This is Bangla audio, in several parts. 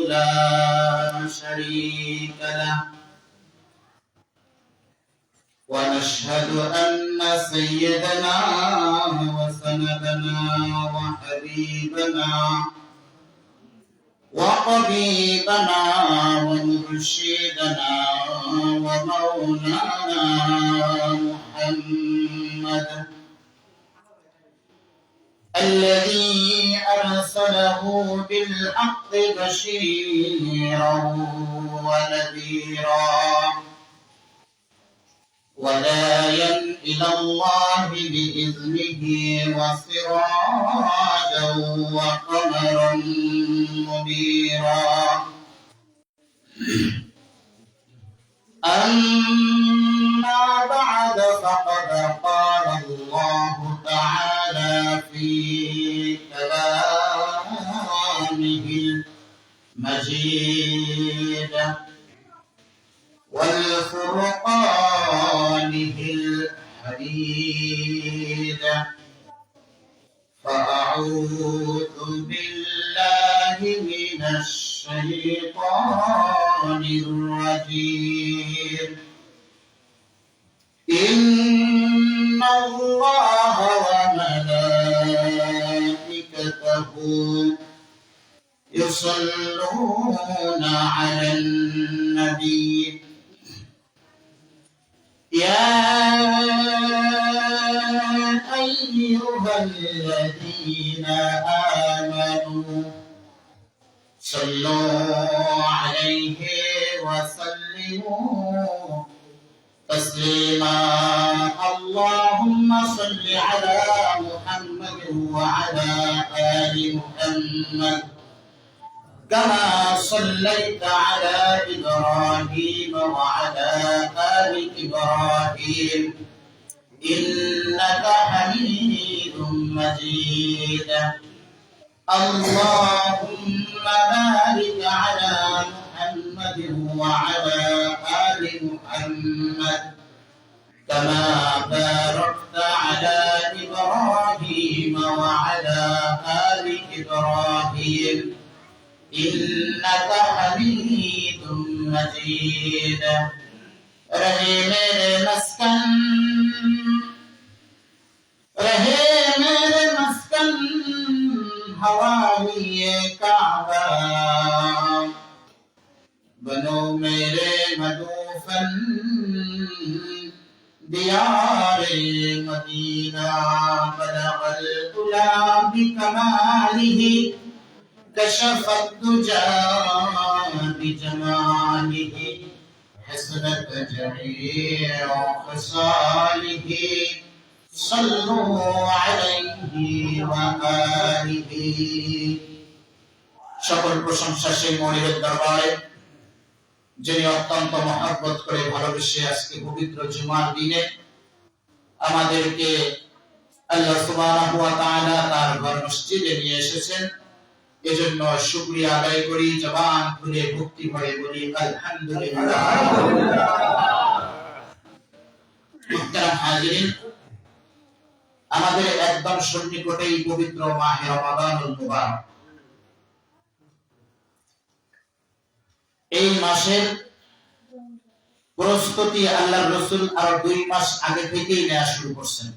لا شريك له ونشهد أن سيدنا وسندنا وحبيبنا وطبيبنا ومرشدنا ومولانا محمد الذي أرسله بالحق بشيرا ونذيرا وداعيا إلى الله بإذنه وسراجا وقمرا منيرا أما بعد فقد قال الله تعالى في كلامه المجيد والفرقانه الحميد فأعوذ بالله من الشيطان الرجيم إن الله وملائكته يصلون على النبي يا أيها الذين آمنوا صلوا عليه وسلموا تسليما اللهم صل على محمد وعلى آل محمد كما صليت على إبراهيم وعلى آل إبراهيم إنك حميد مجيد اللهم بارك على محمد وعلى آل محمد كما باركت على إبراهيم وعلى آل إبراهيم إنك حميد مجيد رہے میرے مسکن حوالی کعبہ بنو میرے مدفن دیار مدینہ بلغ العلا بکمالہ كشف الدجى بجماله حسنت جميع خصاله صلوا عليه وآله সকল প্রশংসা সেই মনিবের দরবারে যিনি অত্যন্ত মহব্বত করে ভালোবেসে আজকে পবিত্র জুমার দিনে আমাদেরকে আল্লাহ সুবহানাহু ওয়া তাআলা তার ঘর মসজিদে নিয়ে এসেছেন এজন্য শুকরিয়া আদায় করি জবান খুলে ভক্তি ভরে বলি আলহামদুলিল্লাহ মুহতারাম হাজিরিন আমাদের একদম সন্নিকটেই পবিত্র মাহে রমাদানুল মুবারক এই মাসের প্রস্তুতি আল্লাহর রাসূল আর 2 মাস আগে থেকেই নেওয়া শুরু করছেন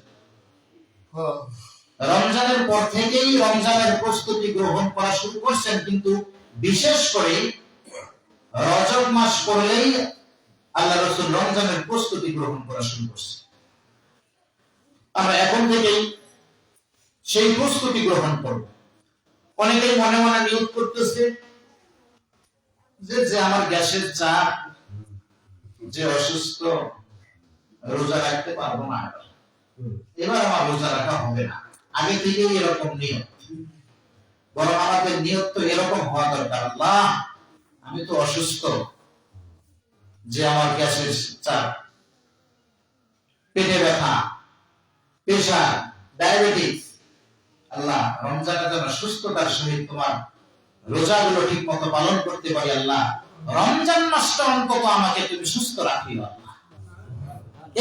রমজানের পর থেকেই রমজানের প্রস্তুতি গ্রহণ করা শুরু করছেন কিন্তু বিশেষ করে রজব মাস পড়লেই আল্লাহ রাসূল রমজানের প্রস্তুতি গ্রহণ করা শুরু করছেন আমরা এখন থেকেই সেই প্রস্তুতি গ্রহণ করব অনেকেই মনে মনে নিয়ত করতেছে যে আমার গ্যাসের চাপ যে অসুস্থ রোজা রাখতে পারবো না এবার আমার রোজা রাখা হবে না আগে থেকেই এরকম নিয়ত বরং আমাদের নিয়ত তো এরকম হওয়া দরকার আল্লাহ আমি তো অসুস্থ যে আমার গ্যাসের চাপ পেটে ব্যথা প্রেসার ডায়াবেটিস আল্লাহ রমজানে যেন সুস্থতার সহিত তোমার রোজাগুলো ঠিক মতো পালন করতে পারি আল্লাহ রমজান মাসটা অন্তত আমাকে তুমি সুস্থ রাখিও আল্লাহ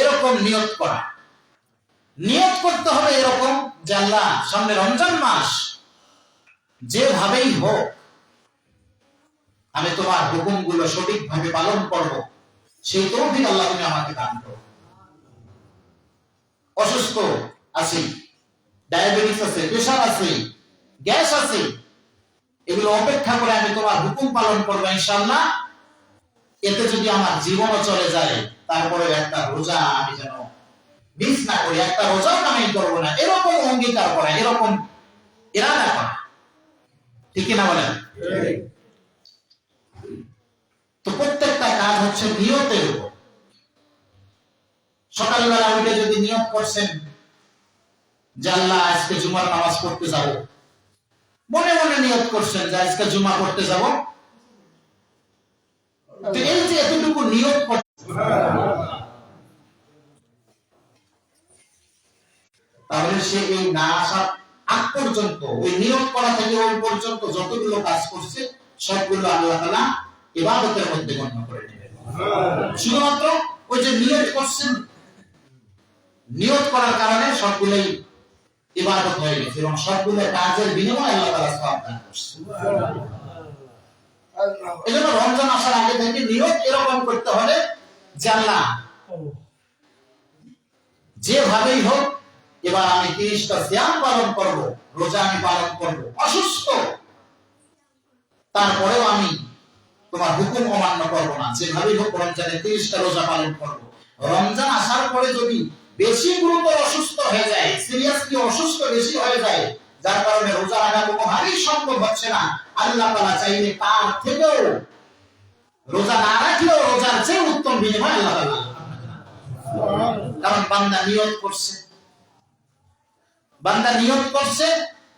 এরকম নিয়ত করা নিয়ত করতে হবে এরকম যে আল্লাহ সামনে রমজান মাস যেভাবেই হোক আমি তোমার হুকুমগুলো সঠিকভাবে পালন করব, সেই তৌফিক আল্লাহ তুমি আমাকে দান করো। অসুস্থ আছি, ডায়াবেটিস আছে, প্রেশার আছে, গ্যাস আছে, এগুলো অপেক্ষা করে আমি তোমার হুকুম পালন করবো ইনশাআল্লাহ। এতে যদি আমার জীবনও চলে যায়, তারপরে একটা রোজা আমি যেন মিস না করি, একটা রোজাও আমি করবো না, এরকম অঙ্গীকার করা, এরকম ইরাদা করা। ঠিক না বলেন? তো প্রত্যেকটা কাজ হচ্ছে নিয়তের উপর। সকালবেলা উঠে যদি নিয়ত করছেন যে আল্লাহ আজকে জুমার নামাজ পড়তে যাব, মনে মনে নিয়ত করছেন যে আজকে জুমা পড়তে যাব, তো এই যে এতটুকু নিয়ত তাহলে সে এই না আসার আগ পর্যন্ত, ওই নিয়ত করা থেকে ওই পর্যন্ত যতগুলো কাজ করছে সবগুলো আল্লাহ তাআলা ইবাদতের মধ্যে গণ্য করে নেবেন। শুধুমাত্র ওই যে নিয়ত করছেন, নিয়ত করার কারণে সবগুলোই ইবাদত হয়ে গেছে এবং সবগুলো কাজের বিনিময়ে আল্লাহ তাআলা সওয়াব দান করছে। এজন্য রমজান আসার আগে থেকে নিয়ত এরকম করতে হবে যে আল্লাহ যেভাবেই হোক এবার আমি 30টা সিয়াম পালন করব, রোজা আমি পালন করব, অসুস্থ তারপরেও আমি তোমার হুকুম অমান্য করব না, যেভাবেই হোক রমজানে 30টা রোজা পালন করব। রমজান আসার পরে যদি বেশি গুরুতর অসুস্থ হয়ে যায়, সিরিয়াসলি অসুস্থ বেশি হয়ে যায়, যার কারণে রোজা রাখা কোনোভাবেই সম্ভব হচ্ছে না, আল্লাহ তাআলা চাইলে তার থেকেও রোজা না রাখলেও রোজার চেয়ে উত্তম বিনিময় আল্লাহ তাআলা, কারণ বান্দা নিয়ত করছে, বান্দা নিয়ত করছে,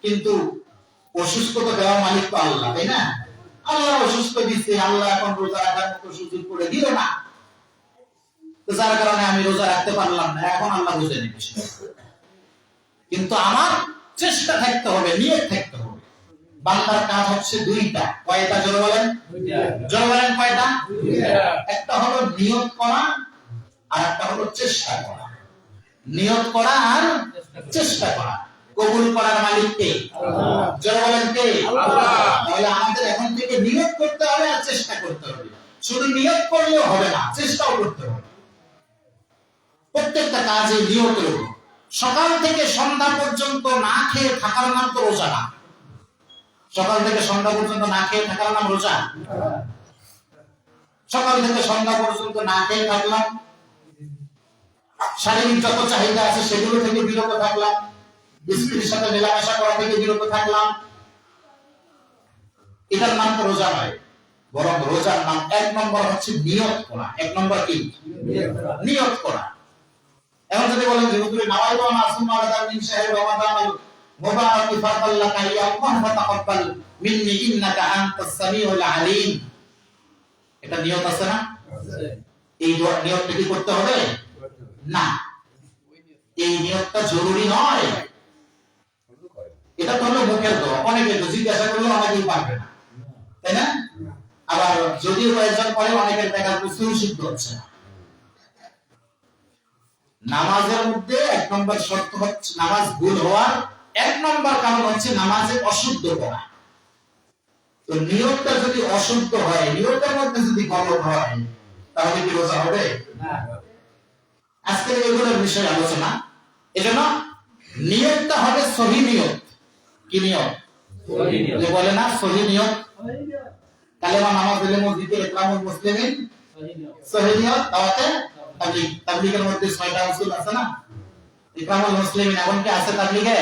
কিন্তু অসুস্থ তো দেওয়া মালিক তো আল্লাহ, তাই না? আল্লাহ অসুস্থ দিচ্ছে, আল্লাহ এখন রোজা রাখার মতো সুযোগ করে দিল না, তো যার কারণে আমি রোজা রাখতে পারলাম না, এখন আল্লাহ বুঝে নেবে। কিন্তু আমার চেষ্টা থাকতে হবে, নিয়ত থাকতে হবে। বান্দার কাজ হচ্ছে দুইটা, কয়টা? জোরে বলেন, জোরে বলেন, কয়টা? একটা হলো নিয়ত করা আর একটা হলো চেষ্টা করা। নিয়ত করা আর চেষ্টা করা। কবুল করার মালিক কে? আল্লাহ। জোরে বলেন, কে? আল্লাহ। তাহলে আমাদের এখন থেকে নিয়ত করতে হবে আর চেষ্টা করতে হবে। শুধু নিয়ত করলেও হবে না, চেষ্টাও করতে হবে। প্রত্যেকটা কাজে নিয়তের উপর। সকাল থেকে সন্ধ্যা পর্যন্ত না খেয়ে থাকার নাম তো রোজা না। সকাল থেকে সন্ধ্যা পর্যন্ত না খেয়ে থাকার নাম রোজা? সকাল থেকে সন্ধ্যা পর্যন্ত না খেয়ে থাকলাম, শারীরিক যত চাহিদা আছে সেগুলো থেকে বিরত থাকলাম, স্ত্রীর সাথে মেলামেশা করা থেকে বিরত থাকলাম, এটার নাম তো রোজা নয়। বরং রোজার নাম 1 নম্বর হচ্ছে নিয়ত করা। 1 নম্বর কি? নিয়ত করা। এখন যদি বলেন যে হুজুর নাওয়াইতু আন আসুমা রাদান মিন শাহরি রমাদান আল মুবারাক ফাতাল্লাকা ইয়া আল্লাহ ফাতাকাব্বাল মিন্নি ইন্নাকা আনতাস সামিউল আলিম, এটা নিয়ত আছে না? এই নিয়তটা কি করতে হবে? না, এই নিয়তটা জরুরি নয়। এটা তো হলো মুখের দোয়া, অনেকে তো জিজ্ঞাসা করলে অনেকেই পারবে না, তাই না? আবার যদিও কয়েকজন পরে অনেকের দেখা বুঝতেও সিদ্ধ হচ্ছে না। নামাজের মধ্যে 1 নম্বর শর্ত হচ্ছে নামাজ ভুল হওয়ার 1 নম্বর কারণ হচ্ছে নামাজে অশুদ্ধ করা। তো নিয়তটা যদি অশুদ্ধ হয়, নিয়তের মধ্যে যদি গলদ হয়, তাহলে কি রোজা হবে? না। আজকে এগুলোর বিষয়ে আলোচনা। এজন্য নিয়তটা হবে সহি নিয়ত। কি নিয়ত? সহি নিয়ত। যে বলে না সহি নিয়ত, কালেমা নামাজ দিলে মসজিদে ইকরামুল মুসলিমিন সহি নিয়ত, দাওয়াতে তাবলীগ। তাবলীগের মধ্যে 6টা উসুল আছে না? ইকরামুল মুসলিমিন এখন কি আছে তাবলীগে?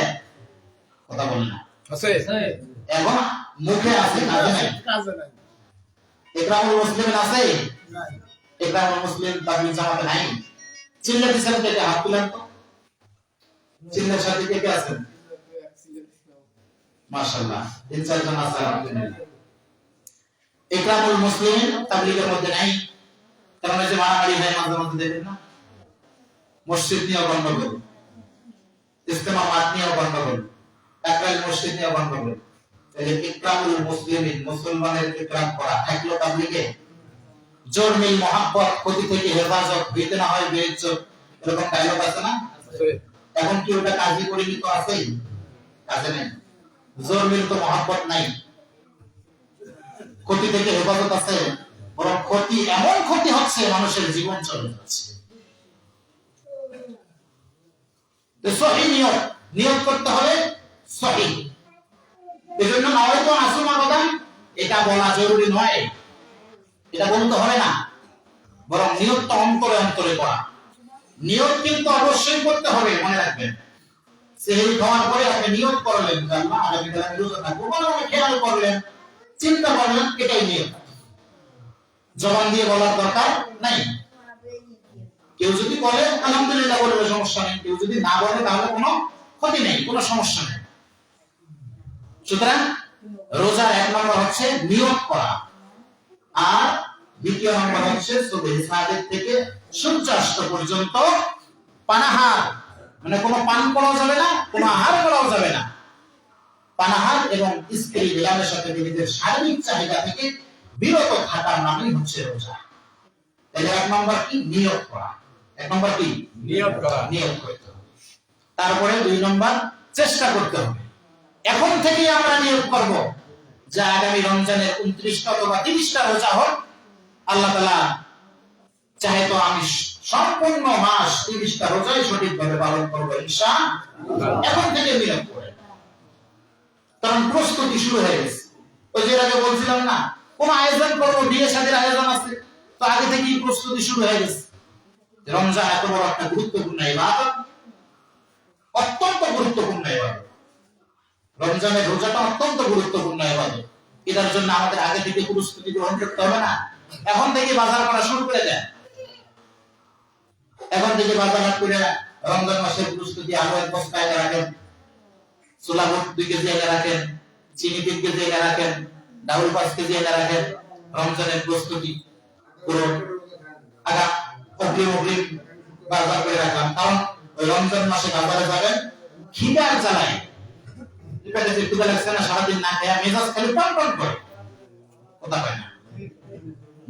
কথা বলেন না। আছে। এখন মুখে আছে, কাজে নাই। কাজে নাই। ইকরামুল মুসলিমিন আছে? নাই। ইকরামুল মুসলিম তাবলীগ জামাতে নাই। চিল্লাতে চিল্লাতে হাত তুলেন তো। চিল্লার সাথে কে কে আছেন? মাশাআল্লাহ, 3-4 জন আছে আলহামদুলিল্লাহ। ইকরামুল মুসলিমিন তাবলীগের মধ্যে নাই, কারণ এই যে মারামারি হয় মাঝে মাঝে দেখেন না, মসজিদ নিয়ে গন্ডগোল, ইজতেমা মাঠ নিয়ে গন্ডগোল, একরাল মসজিদ নিয়ে গন্ডগোল। তাহলে ইকরামুল মুসলিমিন, মুসলমানের ইকরাম করা থাকলো তাবলীগে। জোর মিল মহব্বত, ক্ষতি থেকে হেফাজত, হইতে না হয় বেইজ্জত, এরকম ডায়লগ আছে না? এখন কি ওটা কাজী পরিণত আছেই? কাজে নেই। জোর মিল তো মহব্বত নাই। ক্ষতি থেকে হেফাজত আছে, বরং ক্ষতি এমন ক্ষতি হচ্ছে মানুষের জীবন চলে যাচ্ছে। সহি নিয়ত করতে হবে সহি। এজন্য নয়তো আসুমা বাদাম এটা বলা জরুরি নয়, এটা বলতে হবে না, বরং নিয়তটা অন্তরে অন্তরে করা। নিয়ত কিন্তু অবশ্যই করতে হবে, মনে রাখবেন। সেহরি খাওয়ার পরে আপনি নিয়ত করলেন যে আল্লাহ আগামীকাল আমি রোজা থাকবো, মনে খেয়াল করলেন, চিন্তা করলেন, এটাই নিয়ত। জবান দিয়ে বলার দরকার নাই। কেউ যদি বলে আলহামদুলিল্লাহ বলবে, সমস্যা নেই। কেউ যদি না বলে তাহলে কোনো ক্ষতি নেই, কোনো সমস্যা নেই। সুতরাং রোজার 1 নম্বর হচ্ছে নিয়ত করা, আর দ্বিতীয় নম্বর হচ্ছে সুবহ সাদিক থেকে সূর্যাস্ত পর্যন্ত পানাহার, মানে কোনো পান করা যাবে না, কোনো আহার করাও যাবে না। পানাহার এবং স্ত্রী বিলামের সাথে নিজেদের শারীরিক চাহিদা থেকে বিরত থাকার নামই হচ্ছে রোজা। তাহলে 1 নম্বর কি? নিয়ত করা। 1 নম্বর কি? নিয়ত করা। নিয়ত করতে হবে। তারপরে 2 নম্বর চেষ্টা করতে হবে। এখন থেকে আমরা নিয়ত করব যে আগামী রমজানের 29টা অথবা 30টা রোজা হোক, আল্লাহ তাআলা চাহে তো আমি সম্পূর্ণ মাস 30টা রোজাই সঠিকভাবে পালন করব ইনশাআল্লাহ। এখন থেকে নিয়ত করে, কারণ প্রস্তুতি শুরু হয়ে গেছে। ওই যে আগে বলছিলাম না, কোন আয়োজন করব, বিয়ে শাদীর আয়োজন আছে, তো আগে থেকেই প্রস্তুতি শুরু হয়ে গেছে। রমজান এত বড় একটা গুরুত্বপূর্ণ ইবাদত, অত্যন্ত গুরুত্বপূর্ণ ইবাদত। রমজানের রোজাটা অত্যন্ত গুরুত্বপূর্ণ ইবাদত। এটার জন্য আমাদের আগে থেকে প্রস্তুতি গ্রহণ করতে হবে না? এখন থেকে বাজার করা শুরু করে দেন। এখন থেকে বাজার করে রমজান মাসের প্রস্তুতি আলু 1 বস্তা এনে রাখেন, ছোলা 2 কেজি এনে রাখেন, চিনি 3 কেজি এনে রাখেন, ডাউল 5 কেজি এনে রাখেন। রমজানের প্রস্তুতি করুন, অগ্রিম বাজার করে রাখলাম। কারণ ওই রমজান মাসে বাজারে যাবেন খিদার জ্বালায়, পেটে যে খিদা লাগছে না, সারাদিন না খেয়ে মেজাজ খালি টনটন করে, কথা হয় না,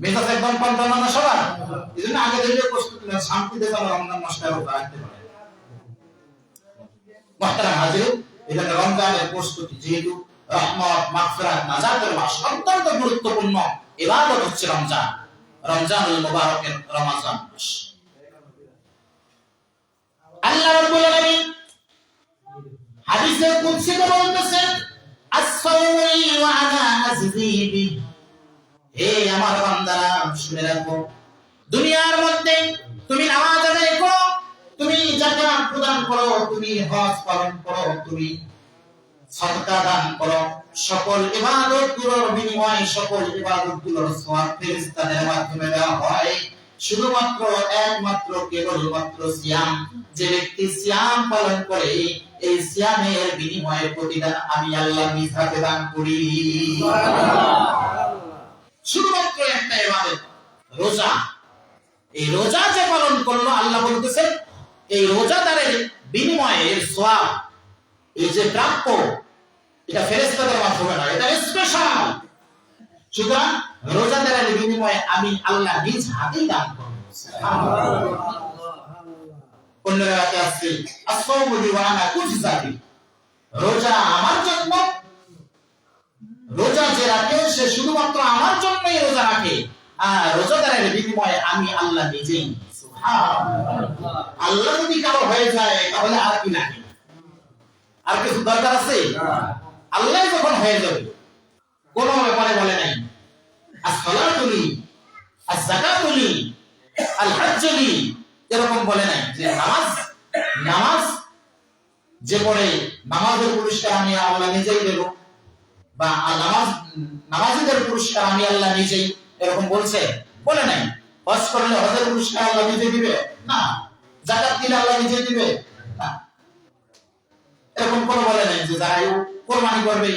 মেজাজ একদম টনটন না সবার। এই জন্য আগে থেকে প্রস্তুতি নেন, শান্তিতে যেন রমজান মাসটা রোজা রাখতে পারে। মুহতারাম হাজির, এটা রমজানের প্রস্তুতি যেহেতু রহমত, মাগফিরাত, নাজাতের মাস, অত্যন্ত গুরুত্বপূর্ণ ইবাদত হচ্ছে রমজান। রমজানুল মুবারকের রমজান মাস। আল্লাহ রাব্বুল আলামিন হাদিসে কুদসিতে বলতেছেন, আস-সাওমি ওয়া আনা আজজি বি। হে আমার বান্দারা, শুনে রাখো, দুনিয়ার মধ্যে তুমি নামাজ আদায় করো, তুমি যাকাত প্রদান করো, তুমি হজ পালন করো, তুমি সাদকা দান করো, সকল ইবাদতগুলোর বিনিময়ে, সকল ইবাদতগুলোর সওয়াব ফেরেশতাদের মাধ্যমে দেওয়া হয় শুধুমাত্র একমাত্র কেবলমাত্র সিয়াম। যে ব্যক্তি সিয়াম পালন করে, এই সিয়ামের বিনিময়ে প্রতিদান আমি আল্লাহ নিজ হাতে দান করি। শুধুমাত্র একটা ইবাদত রোজা। এই রোজা যে পালন করলো, আল্লাহ বলতেছে এই রোজাদারের বিনিময়ে এর সওয়াব, এই যে প্রাপ্য, এটা ফেরেশতাদের মাধ্যমে না, এটা স্পেশাল। সুতরাং রোজাদারের বিনিময়ে আমি আল্লাহ নিজ হাতেই দান করব। অন্য রাতে আছে আস-সাওমু লি ওয়া আনা কুজযা বি। রোজা আমার জন্য, রোজা যে রাখে সে শুধুমাত্র আমার জন্যই রোজা রাখে, আর রোজাদারের বিনিময়ে আমি আল্লাহ নিজেই। সুবহানাল্লাহ। আল্লাহ যদি কারো হয়ে যায় তাহলে আর কি লাগে? আর কিছু দরকার আছে? আল্লাহ যখন হয়ে যাবে, কোনো ব্যাপারে বলে নাই as-salatu li, az-zakatu li, al-hajj li, এরকম বলে নাই যে নামাজ যে পড়ে নামাজের পুরস্কার আমি আল্লাহ নিজেই দেব, বা নামাজীদের পুরস্কার আমি আল্লাহ নিজেই, এরকম বলছে? বলে নাই। হজ করলে হজের পুরস্কার আল্লাহ নিজে দিবে না, যাকাত দিলে আল্লাহ নিজে দিবে না, এরকম কোনো বলে নাই যে যারা কোরবানি করবে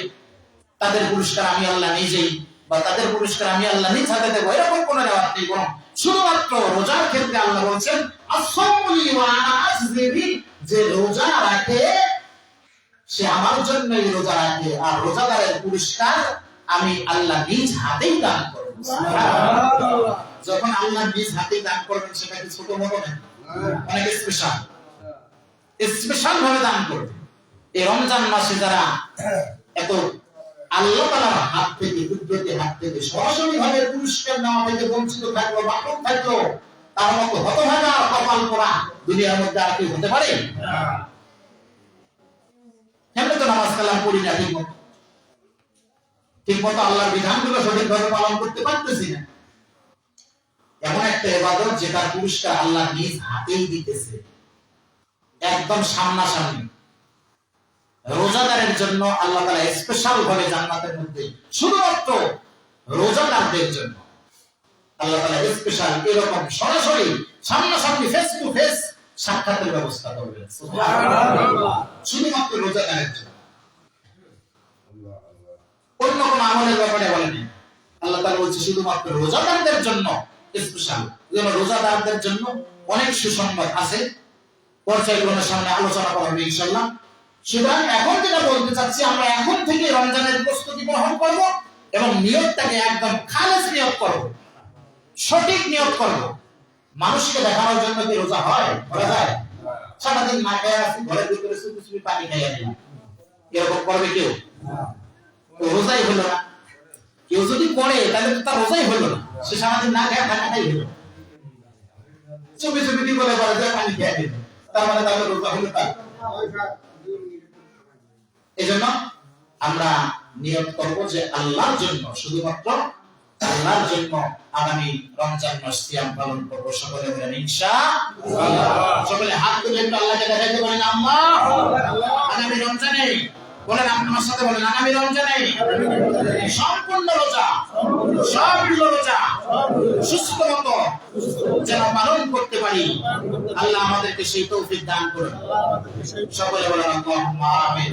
তাদের পুরস্কার আমি আল্লাহ নিজেই, বা তাদের পুরস্কার আমি আল্লাহ নিজ হাতে দেব, এরকম কোনো রেওয়াজ নেই। বরং শুধুমাত্র রোজার ক্ষেত্রে আল্লাহ বলছেন আস-সাওমু লি ওয়া আনা আজজি বি। যে রোজা রাখে সে আমার জন্যই রোজা রাখে, আর রোজাদারের পুরস্কার আমি আল্লাহ নিজ হাতেই দান করব। সুবহানাল্লাহ। যখন আল্লাহ নিজ হাতেই দান করবেন সেটা কি ছোট মোটো না, অনেক স্পেশাল, স্পেশাল ভাবে দান করবেন। এই রমজান মাসে যারা এত আল্লাহ তাআলার হাত থেকে, কুদরতের হাত থেকে সরাসরি ভাবে পুরস্কার নেওয়া থেকে বঞ্চিত থাকলো, মাহরুম থাকলো, তার মতো হতভাগা কপাল পোড়া দুনিয়ার মধ্যে আর কি হতে পারে? এমনি তো নামাজ কালাম পড়ি না ঠিক মতো আল্লাহর বিধানগুলো সঠিকভাবে পালন করতে পারতেছি না। এমন একটা ইবাদত যেটার পুরস্কার আল্লাহ নিজ হাতেই দিতেছে, একদম সামনাসামনি। রোজাদারের জন্য আল্লাহ তাআলা স্পেশাল ভাবে জান্নাতের মধ্যে শুধুমাত্র রোজাদারদের জন্য আল্লাহ তাআলা স্পেশাল এরকম সরাসরি সামনাসামনি ফেস টু ফেস সাক্ষাতের ব্যবস্থা করবেন, সুবহানাল্লাহ, শুধুমাত্র রোজাদারের জন্য। অন্য কোন আমলের ব্যাপারে বলেন আল্লাহ তাআলা বলছে শুধুমাত্র রোজাদারদের জন্য স্পেশাল। যেন রোজাদারদের জন্য অনেক সুসংবাদ আছে, পর্যায়ক্রমের সামনে আলোচনা করা হবে ইনশাআল্লাহ। সুতরাং এখন যেটা বলতে চাচ্ছি, আমরা এখন থেকে রমজানের প্রস্তুতি গ্রহণ করব এবং নিয়তটাকে একদম খালেস নিয়ত করব, সঠিক নিয়ত করব। মানুষকে দেখানোর জন্য কি রোজা হয়? করা যায়? সারাদিন না খেয়ে আসি, ঘরের ভিতরে শুধু পানি খাইয়া দিলাম, এরকম করবে কেউ? রোজাই হলো না। কেউ যদি করে তাহলে তো তার রোজাই হলো না, সে সারাদিন না খেয়ে থাকাটাই হলো। চুপি চুপি কি বলে পানি খেয়ে দিল, তার মানে তাহলে রোজা হলো তার। এজন্য আমরা নিয়ত করব যে আল্লাহর জন্য, শুধুমাত্র আল্লাহর জন্য আগামী রমজান মাস সিয়াম পালন করব। সকলে বলেন ইনশাআল্লাহ। সকলে হাত তুলে একটু আল্লাহকে দেখাইতে বলেন আল্লাহ। আগামী রমজানে বলেন, আপনার সাথে বলেন, আগামী রমজানে সম্পূর্ণ রোজা, সবগুলো রোজা সুস্থ মতো যেন পালন করতে পারি, আল্লাহ আমাদেরকে সেই তৌফিক দান করুন। সকলে বলেন আল্লাহুম্মা আমিন।